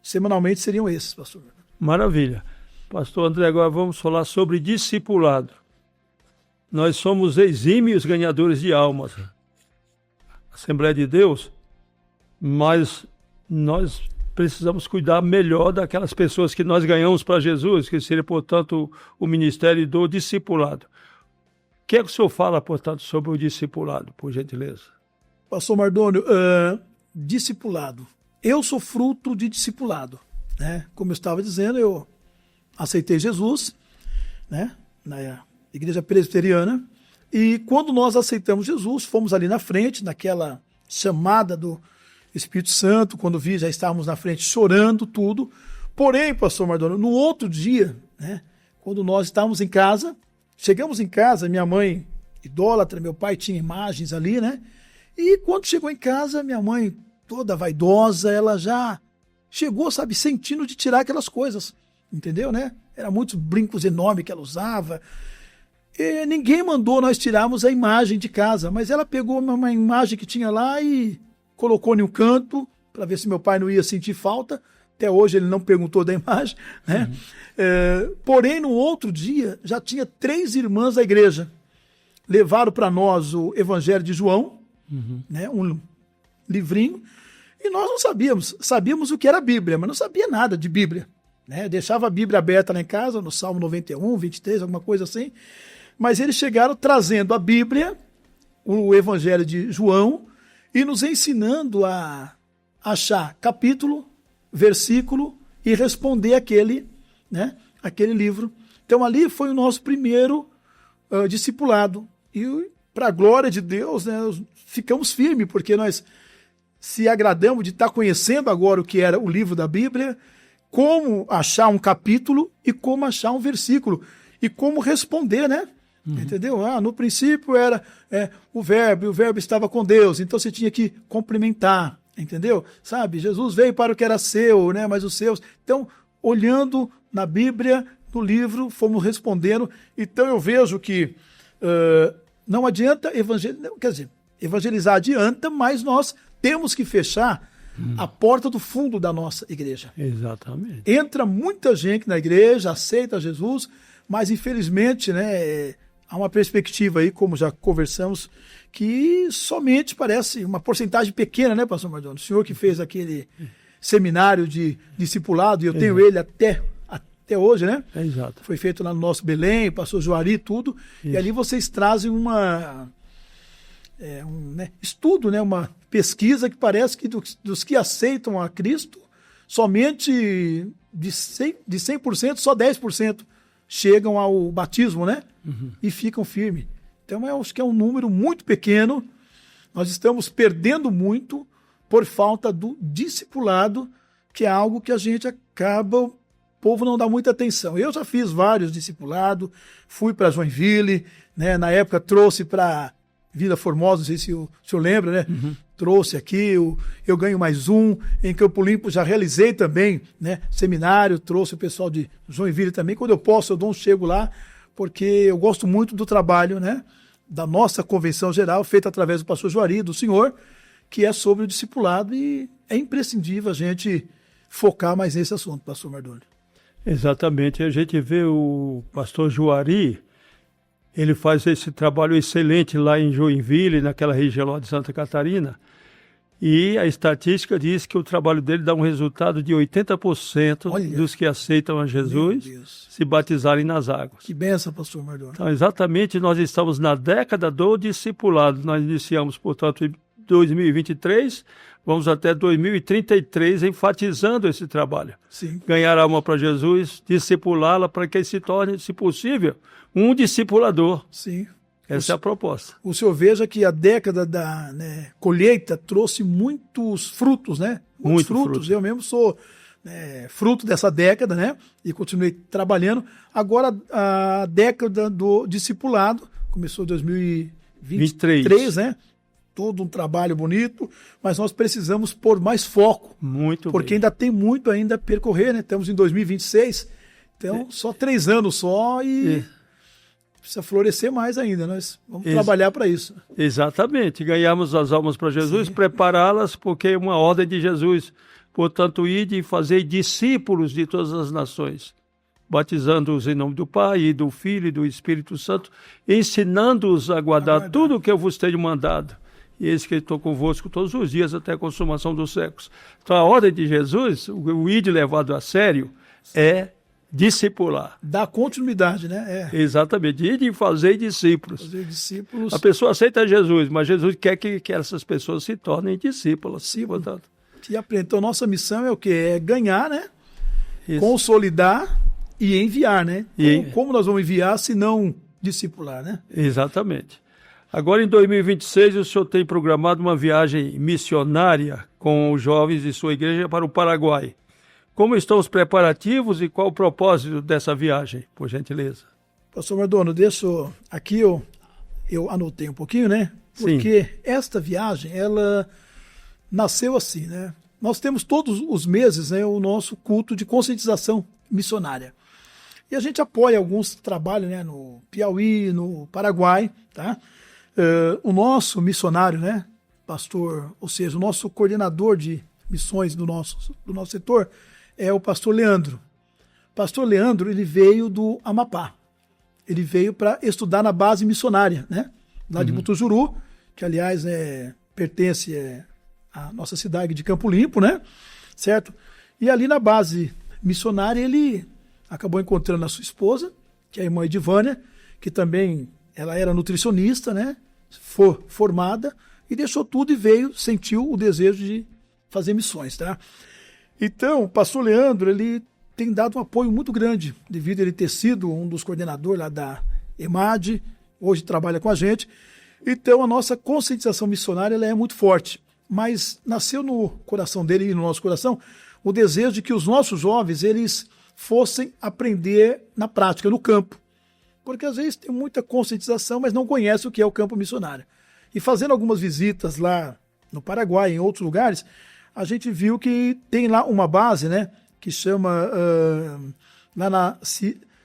semanalmente seriam esses, pastor. Maravilha. Pastor André, agora vamos falar sobre discipulado. Nós somos exímios ganhadores de almas, Assembleia de Deus, mas nós precisamos cuidar melhor daquelas pessoas que nós ganhamos para Jesus, que seria, portanto, o ministério do discipulado. O que é que o senhor fala, portanto, sobre o discipulado, por gentileza? Pastor Mardoni, discipulado. Eu sou fruto de discipulado, né? Como eu estava dizendo, eu aceitei Jesus, né, na igreja presbiteriana, e quando nós aceitamos Jesus, fomos ali na frente, naquela chamada do Espírito Santo, quando vi, já estávamos na frente chorando tudo. Porém, pastor Mardoni, no outro dia, né, quando nós estávamos em casa, chegamos em casa, minha mãe idólatra, meu pai tinha imagens ali, né? E quando chegou em casa, minha mãe, toda vaidosa, ela já chegou, sabe, sentindo de tirar aquelas coisas, entendeu, né? Eram muitos brincos enormes que ela usava. E ninguém mandou nós tirarmos a imagem de casa, mas ela pegou uma imagem que tinha lá e colocou em um canto para ver se meu pai não ia sentir falta. Até hoje ele não perguntou da imagem, né? Porém, no outro dia, já tinha 3 irmãs da igreja. Levaram para nós o Evangelho de João, né? Um livrinho, e nós não sabíamos. Sabíamos o que era a Bíblia, mas não sabia nada de Bíblia, né? Deixava a Bíblia aberta lá em casa, no Salmo 91, 23, alguma coisa assim. Mas eles chegaram trazendo a Bíblia, o Evangelho de João, e nos ensinando a achar capítulo, versículo e responder aquele livro. Então ali foi o nosso primeiro discipulado. E para a glória de Deus, né, ficamos firmes, porque nós se agradamos de estar conhecendo agora o que era o livro da Bíblia, como achar um capítulo e como achar um versículo. E como responder, né? Entendeu? No princípio era o verbo, e o verbo estava com Deus, então você tinha que complementar, entendeu? Sabe, Jesus veio para o que era seu, né? Mas os seus... Então, olhando na Bíblia, no livro, fomos respondendo. Então eu vejo que não adianta evangelizar, quer dizer, evangelizar adianta, mas nós temos que fechar a porta do fundo da nossa igreja. Exatamente. Entra muita gente na igreja, aceita Jesus, mas infelizmente, né, há uma perspectiva aí, como já conversamos, que somente parece uma porcentagem pequena, né, pastor Mardoni? O senhor que fez aquele seminário de discipulado, e eu tenho ele até hoje, né? Exato. Foi feito lá no nosso Belém, pastor Juari, tudo. Isso. E ali vocês trazem um estudo, né? Uma pesquisa que parece que dos que aceitam a Cristo, somente de 100%, só 10% chegam ao batismo, né? E ficam firmes. Então, eu acho que é um número muito pequeno. Nós estamos perdendo muito por falta do discipulado, que é algo que a gente acaba, o povo não dá muita atenção. Eu já fiz vários discipulados, fui para Joinville, né? Na época trouxe para Vila Formosa, não sei se o senhor lembra, né? Trouxe aqui, eu ganho mais um, em Campo Limpo já realizei também, né? Seminário, trouxe o pessoal de Joinville também. Quando eu posso, eu dou um chego lá, porque eu gosto muito do trabalho, né? Da nossa convenção geral, feita através do pastor Juari, do senhor, que é sobre o discipulado, e é imprescindível a gente focar mais nesse assunto, pastor Mardoni. Exatamente, a gente vê o pastor Juari, ele faz esse trabalho excelente lá em Joinville, naquela região lá de Santa Catarina, e a estatística diz que o trabalho dele dá um resultado de 80% dos que aceitam a Jesus se batizarem nas águas. Que benção, pastor Mardoni. Então, exatamente, nós estamos na década do discipulado. Nós iniciamos, portanto, em 2023, vamos até 2033 enfatizando esse trabalho. Sim. Ganhar a alma para Jesus, discipulá-la para que ele se torne, se possível, um discipulador. Sim. Essa é a proposta. O senhor veja que a década da colheita trouxe muitos frutos, né? Muitos frutos. Eu mesmo sou fruto dessa década, né? E continuei trabalhando. Agora, a década do discipulado começou em 2023, né? Todo um trabalho bonito, mas nós precisamos pôr mais foco. Muito porque bem. ainda tem muito ainda a percorrer, né? Estamos em 2026, então só 3 anos só e precisa florescer mais ainda. Nós vamos trabalhar para isso. Exatamente. Ganharmos as almas para Jesus, prepará-las, porque é uma ordem de Jesus. Portanto, ide e fazei discípulos de todas as nações, batizando-os em nome do Pai, e do Filho e do Espírito Santo, ensinando-os a guardar tudo o que eu vos tenho mandado. E eis que estou convosco todos os dias até a consumação dos séculos. Então, a ordem de Jesus, o ide levado a sério, é discipular. Dá continuidade, né? Exatamente. Ide e fazei discípulos. Fazer discípulos. A pessoa aceita Jesus, mas Jesus quer que essas pessoas se tornem discípulas. Sim, portanto. E aprender. Então, nossa missão é o quê? É ganhar, né? Isso. Consolidar e enviar, né? Como nós vamos enviar se não discipular, né? Exatamente. Agora, em 2026, o senhor tem programado uma viagem missionária com os jovens de sua igreja para o Paraguai. Como estão os preparativos e qual o propósito dessa viagem, por gentileza? Pastor Mardoni, deixo aqui, eu anotei um pouquinho, né? Porque esta viagem, ela nasceu assim, né? Nós temos todos os meses, né, o nosso culto de conscientização missionária. E a gente apoia alguns trabalhos, né, no Piauí, no Paraguai, tá? O nosso missionário, né, pastor, ou seja, o nosso coordenador de missões do nosso setor é o pastor Leandro. O pastor Leandro, ele veio do Amapá. Ele veio para estudar na base missionária, né, lá de Butujuru, que aliás pertence à nossa cidade de Campo Limpo, né, certo? E ali na base missionária ele acabou encontrando a sua esposa, que é a irmã Edivânia, que também ela era nutricionista, né? Formada, e deixou tudo e veio, sentiu o desejo de fazer missões, tá? Então, o pastor Leandro, ele tem dado um apoio muito grande, devido a ele ter sido um dos coordenadores lá da EMAD, hoje trabalha com a gente. Então, a nossa conscientização missionária ela é muito forte, mas nasceu no coração dele e no nosso coração o desejo de que os nossos jovens, eles fossem aprender na prática, no campo. Porque às vezes tem muita conscientização, mas não conhece o que é o campo missionário. E fazendo algumas visitas lá no Paraguai, em outros lugares, a gente viu que tem lá uma base, né, que chama, lá na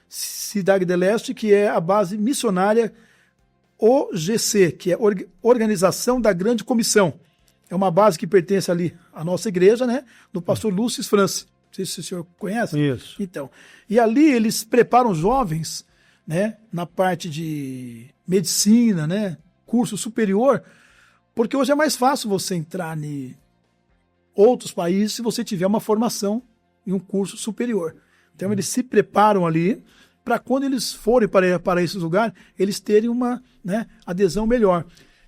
Cidade del Este, que é a base missionária OGC, que é Organização da Grande Comissão. É uma base que pertence ali à nossa igreja, né, do pastor Lúcio França. Não sei se o senhor conhece. Isso. Então, e ali eles preparam jovens, né, na parte de medicina, né, curso superior, porque hoje é mais fácil você entrar outros países se você tiver uma formação em um curso superior. Então eles se preparam ali para quando eles forem para esses lugares, eles terem uma, né, adesão melhor.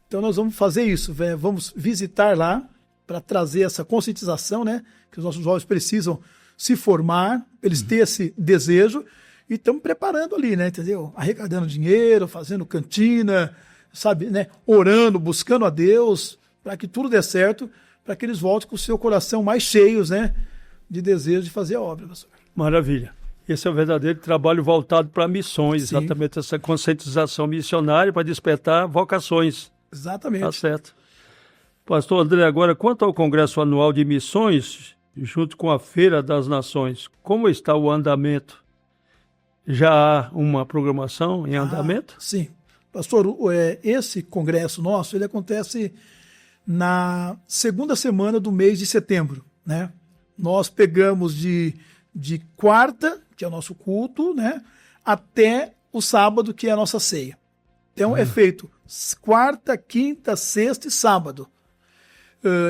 Então nós vamos fazer isso, vamos visitar lá para trazer essa conscientização, né, que os nossos jovens precisam se formar, eles terem esse desejo, e estamos preparando ali, né, entendeu? Arrecadando dinheiro, fazendo cantina, sabe, né, orando, buscando a Deus, para que tudo dê certo, para que eles voltem com o seu coração mais cheios, né, de desejo de fazer a obra, pastor. Maravilha. Esse é o verdadeiro trabalho voltado para missões, Sim. exatamente essa conscientização missionária para despertar vocações. Exatamente. Tá certo. Pastor André, agora, quanto ao Congresso Anual de Missões, junto com a Feira das Nações, como está o andamento? Já há uma programação em andamento? Sim. Pastor, esse congresso nosso, ele acontece na segunda semana do mês de setembro, né? Nós pegamos de quarta, que é o nosso culto, né, até o sábado, que é a nossa ceia. Então é feito quarta, quinta, sexta e sábado.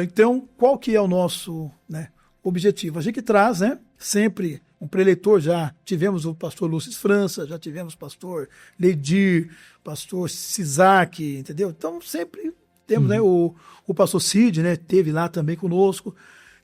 Então, qual que é o nosso, né, objetivo? A gente traz, né, sempre um preleitor, já tivemos o pastor Lúcio França, já tivemos o pastor Leidir, pastor Sisak, entendeu? Então sempre temos, né, o pastor Cid, né, teve lá também conosco.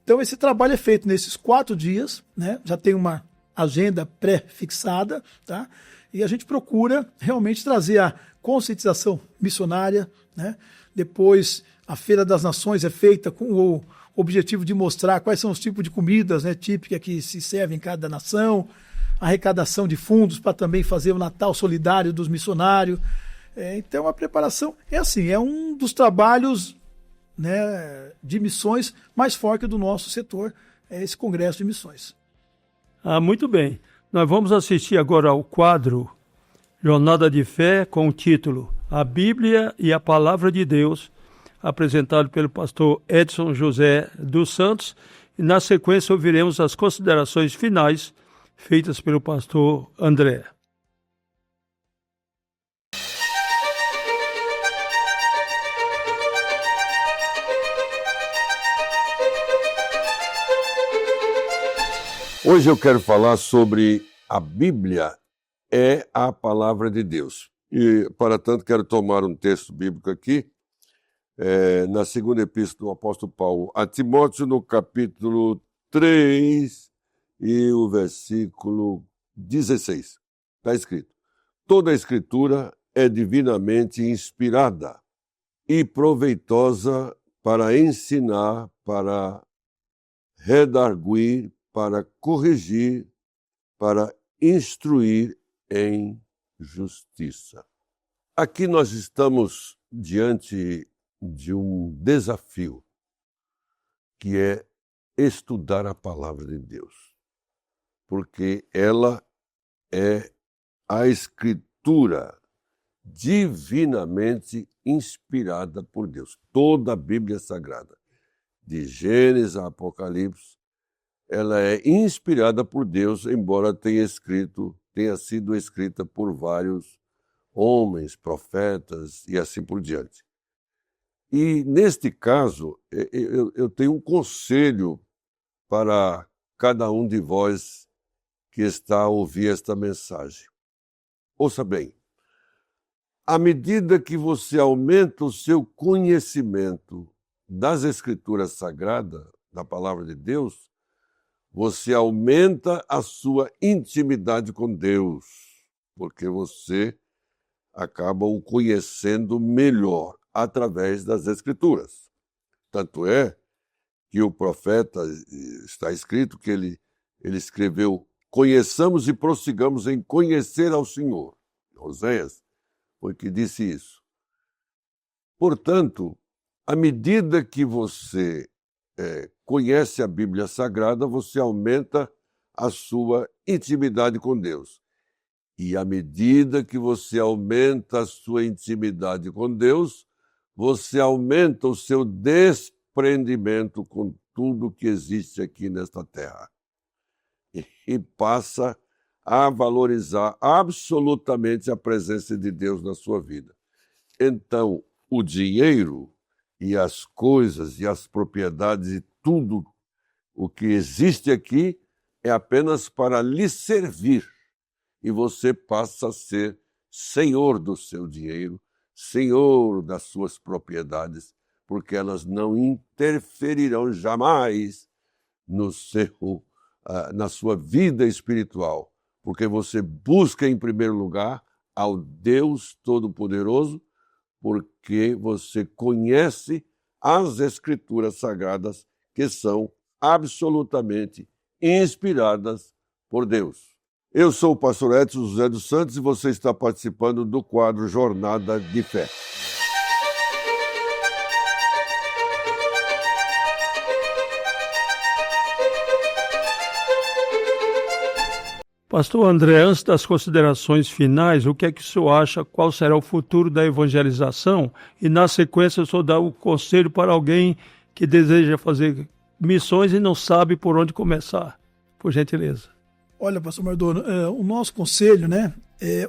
Então esse trabalho é feito nesses 4 dias, né? Já tem uma agenda pré-fixada, tá? E a gente procura realmente trazer a conscientização missionária, né? Depois a Feira das Nações é feita com o objetivo de mostrar quais são os tipos de comidas, né, típicas que se servem em cada nação, arrecadação de fundos para também fazer o Natal solidário dos missionários. Então a preparação é assim, é um dos trabalhos, né, de missões mais forte do nosso setor, é esse Congresso de Missões. Muito bem. Nós vamos assistir agora ao quadro Jornada de Fé com o título A Bíblia e a Palavra de Deus, apresentado pelo pastor Edson José dos Santos. E na sequência ouviremos as considerações finais feitas pelo pastor André. Hoje eu quero falar sobre a Bíblia é a palavra de Deus. E, para tanto, quero tomar um texto bíblico aqui, na segunda epístola do apóstolo Paulo a Timóteo, no capítulo 3 e o versículo 16. Está escrito: toda a escritura é divinamente inspirada e proveitosa para ensinar, para redarguir, para corrigir, para instruir em justiça. Aqui nós estamos diante de um desafio, que é estudar a palavra de Deus, porque ela é a escritura divinamente inspirada por Deus. Toda a Bíblia Sagrada, de Gênesis a Apocalipse, ela é inspirada por Deus, embora tenha sido escrita por vários homens, profetas e assim por diante. E, neste caso, eu tenho um conselho para cada um de vós que está a ouvir esta mensagem. Ouça bem, à medida que você aumenta o seu conhecimento das Escrituras Sagradas, da Palavra de Deus, você aumenta a sua intimidade com Deus, porque você acaba o conhecendo melhor através das Escrituras. Tanto é que o profeta, está escrito que ele escreveu: conheçamos e prossigamos em conhecer ao Senhor. Oséias foi que disse isso. Portanto, à medida que você conhece a Bíblia Sagrada, você aumenta a sua intimidade com Deus. E à medida que você aumenta a sua intimidade com Deus, você aumenta o seu desprendimento com tudo que existe aqui nesta terra. E passa a valorizar absolutamente a presença de Deus na sua vida. Então, o dinheiro e as coisas e as propriedades e tudo o que existe aqui é apenas para lhe servir. E você passa a ser senhor do seu dinheiro, senhor das suas propriedades, porque elas não interferirão jamais na sua vida espiritual, porque você busca em primeiro lugar ao Deus Todo-Poderoso, porque você conhece as Escrituras Sagradas, que são absolutamente inspiradas por Deus. Eu sou o pastor Edson José dos Santos e você está participando do quadro Jornada de Fé. Pastor André, antes das considerações finais, o que é que o senhor acha, qual será o futuro da evangelização? E na sequência o senhor dá o conselho para alguém que deseja fazer missões e não sabe por onde começar, por gentileza. Olha, pastor Mardono, o nosso conselho,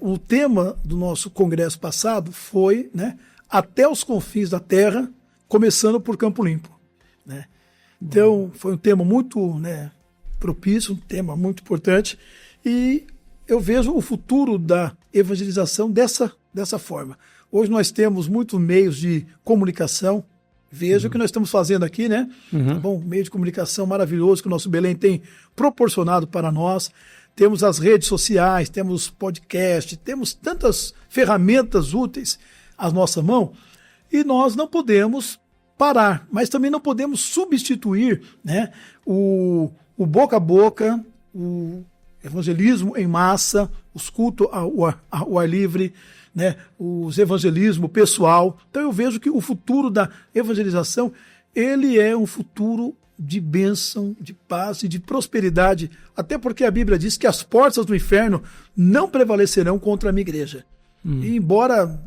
o tema do nosso congresso passado foi, até os confins da terra, começando por Campo Limpo, né? Então, foi um tema muito, propício, um tema muito importante, e eu vejo o futuro da evangelização dessa forma. Hoje nós temos muitos meios de comunicação. Veja o que nós estamos fazendo aqui, né? Tá bom? Meio de comunicação maravilhoso que o nosso Belém tem proporcionado para nós. Temos as redes sociais, temos podcast, temos tantas ferramentas úteis à nossa mão e nós não podemos parar, mas também não podemos substituir, o boca a boca, o evangelismo em massa, os cultos ao ar livre, os evangelismo pessoal. Então eu vejo que o futuro da evangelização, ele é um futuro de bênção, de paz e de prosperidade, até porque a Bíblia diz que as portas do inferno não prevalecerão contra a minha igreja. E embora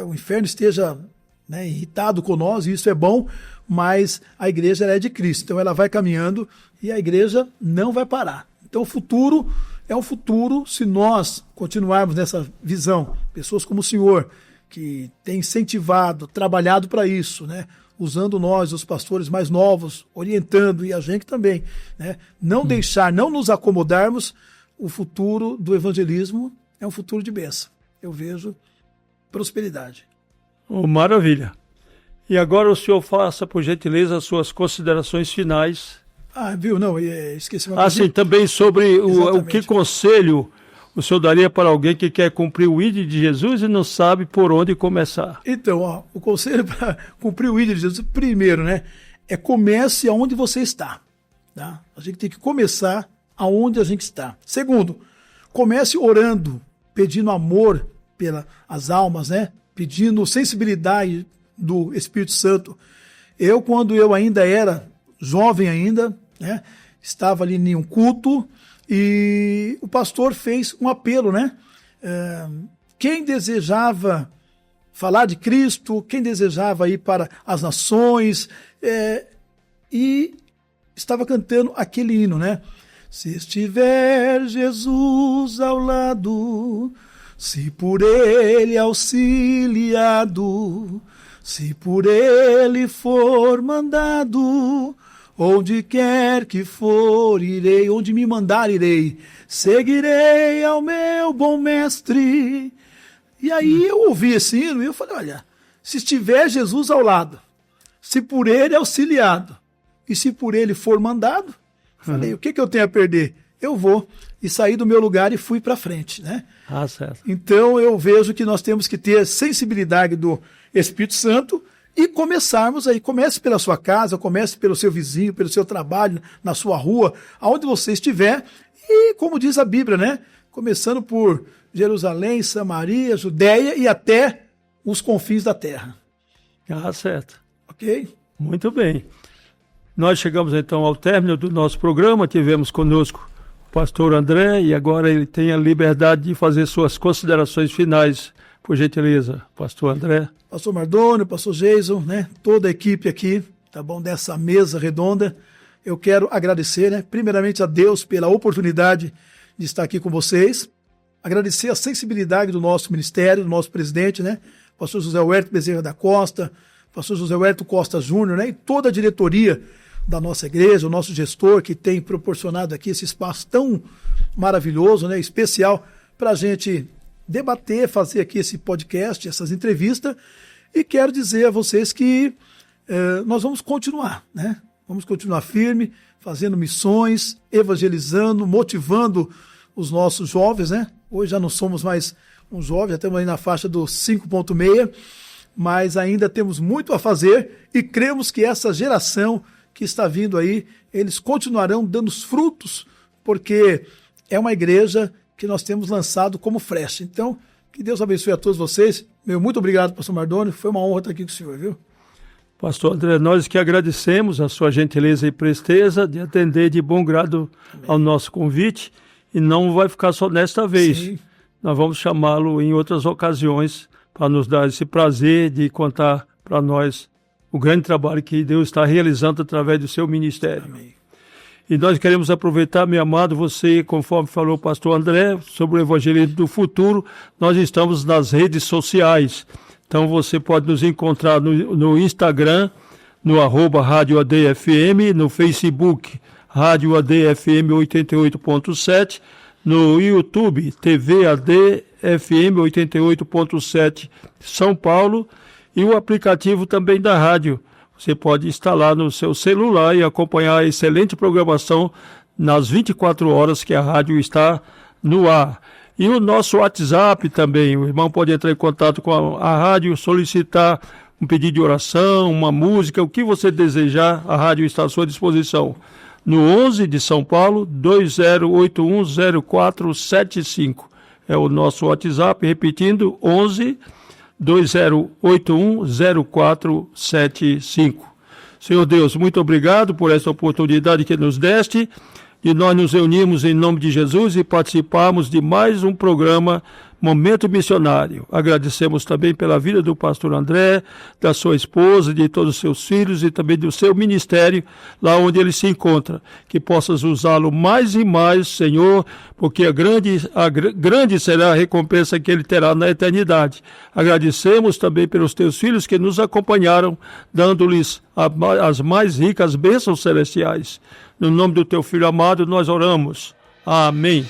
o inferno esteja irritado com nós, e isso é bom, mas a igreja ela é de Cristo, então ela vai caminhando e a igreja não vai parar. Então o futuro é um futuro, se nós continuarmos nessa visão, pessoas como o senhor, que tem incentivado, trabalhado para isso, usando nós, os pastores mais novos, orientando, e a gente também, não deixar, não nos acomodarmos, o futuro do evangelismo é um futuro de bênção. Eu vejo prosperidade. Maravilha. E agora o senhor faça, por gentileza, as suas considerações finais. Esqueci uma coisa. Sim, também sobre o que conselho o senhor daria para alguém que quer cumprir o ID de Jesus e não sabe por onde começar. Então, o conselho para cumprir o ID de Jesus, primeiro, é comece aonde você está. Tá? A gente tem que começar aonde a gente está. Segundo, comece orando, pedindo amor pelas almas, pedindo sensibilidade do Espírito Santo. Quando eu ainda era jovem estava ali em um culto e o pastor fez um apelo, quem desejava falar de Cristo, quem desejava ir para as nações, e estava cantando aquele hino, Se estiver Jesus ao lado, se por ele auxiliado, se por ele for mandado, onde quer que for, irei, onde me mandar, irei, seguirei ao meu bom mestre. E aí eu ouvi esse hino e eu falei, olha, se estiver Jesus ao lado, se por ele auxiliado, e se por ele for mandado, falei, o que eu tenho a perder? Eu vou. E saí do meu lugar e fui para frente, certo. Então eu vejo que nós temos que ter sensibilidade do Espírito Santo e começarmos aí. Comece pela sua casa, comece pelo seu vizinho, pelo seu trabalho, na sua rua, aonde você estiver. E como diz a Bíblia, começando por Jerusalém, Samaria, Judéia e até os confins da terra. Certo. Ok? Muito bem. Nós chegamos então ao término do nosso programa, tivemos conosco o pastor André e agora ele tem a liberdade de fazer suas considerações finais. Por gentileza, pastor André. Pastor Mardono, pastor Jason, toda a equipe aqui, tá bom, dessa mesa redonda. Eu quero agradecer, primeiramente a Deus pela oportunidade de estar aqui com vocês. Agradecer a sensibilidade do nosso ministério, do nosso presidente, pastor José Huerto Bezerra da Costa, pastor José Huerto Costa Júnior, e toda a diretoria da nossa igreja, o nosso gestor que tem proporcionado aqui esse espaço tão maravilhoso, né, especial para a gente debater, fazer aqui esse podcast, essas entrevistas. E quero dizer a vocês que nós vamos continuar, né? Vamos continuar firme, fazendo missões, evangelizando, motivando os nossos jovens, né? Hoje já não somos mais um jovem, já estamos aí na faixa dos 5,6, mas ainda temos muito a fazer e cremos que essa geração que está vindo aí, eles continuarão dando frutos, porque é uma igreja que nós temos lançado como frecha. Então, que Deus abençoe a todos vocês. Meu muito obrigado, pastor Mardoni. Foi uma honra estar aqui com o senhor, viu? Pastor André, nós que agradecemos a sua gentileza e presteza de atender de bom grado ao nosso convite, e não vai ficar só nesta vez. Sim. Nós vamos chamá-lo em outras ocasiões para nos dar esse prazer de contar para nós o grande trabalho que Deus está realizando através do seu ministério. Amém. E nós queremos aproveitar, meu amado, você, conforme falou o pastor André, sobre o evangelismo do futuro, nós estamos nas redes sociais. Então você pode nos encontrar no Instagram, no @Rádio ADFM, no Facebook, Rádio ADFM 88.7, no YouTube, TV ADFM 88.7 São Paulo, e o aplicativo também da rádio. Você pode instalar no seu celular e acompanhar a excelente programação nas 24 horas que a rádio está no ar. E o nosso WhatsApp também, o irmão pode entrar em contato com a rádio, solicitar um pedido de oração, uma música, o que você desejar, a rádio está à sua disposição. No 11 de São Paulo, 20810475. É o nosso WhatsApp, repetindo, 11 20810475. Senhor Deus, muito obrigado por essa oportunidade que nos deste, de nós nos reunirmos em nome de Jesus e participarmos de mais um programa Momento Missionário. Agradecemos também pela vida do pastor André, da sua esposa, de todos os seus filhos e também do seu ministério, lá onde ele se encontra. Que possas usá-lo mais e mais, Senhor, porque grande será a recompensa que ele terá na eternidade. Agradecemos também pelos teus filhos que nos acompanharam, dando-lhes as mais ricas bênçãos celestiais. No nome do teu Filho amado, nós oramos. Amém.